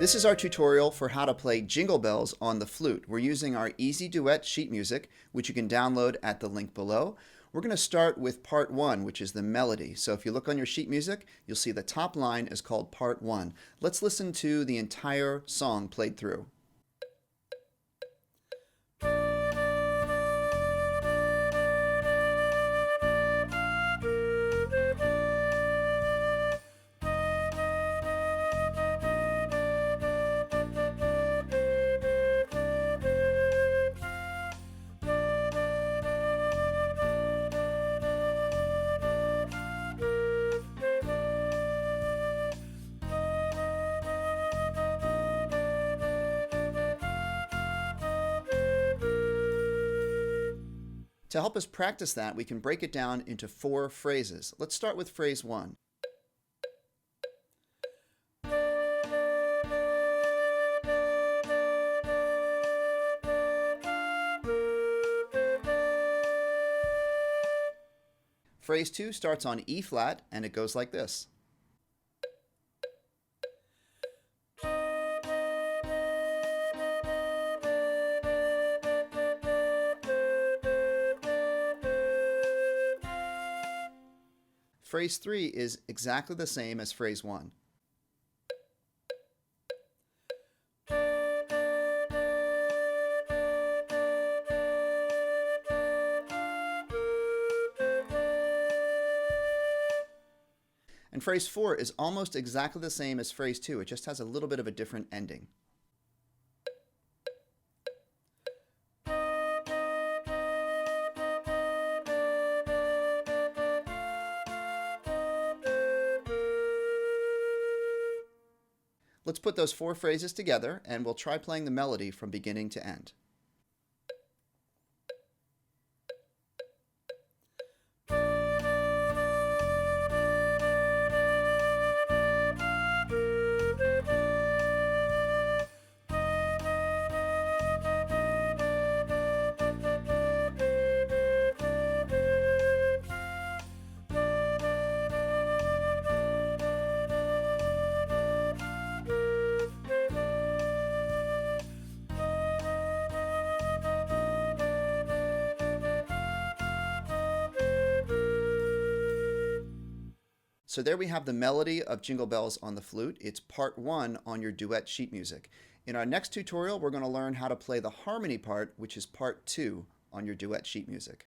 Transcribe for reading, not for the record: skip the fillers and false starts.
This is our tutorial for how to play Jingle Bells on the flute. We're using our Easy Duet sheet music, which you can download at the link below. We're going to start with part 1, which is the melody. So if you look on your sheet music, you'll see the top line is called part 1. Let's listen to the entire song played through. To help us practice that, we can break it down into 4 phrases. Let's start with phrase 1. Phrase 2 starts on E flat and it goes like this. Phrase 3 is exactly the same as phrase 1. And phrase 4 is almost exactly the same as phrase 2. It just has a little bit of a different ending. Let's put those 4 phrases together and we'll try playing the melody from beginning to end. So there we have the melody of Jingle Bells on the flute. It's part 1 on your duet sheet music. In our next tutorial, we're going to learn how to play the harmony part, which is part 2 on your duet sheet music.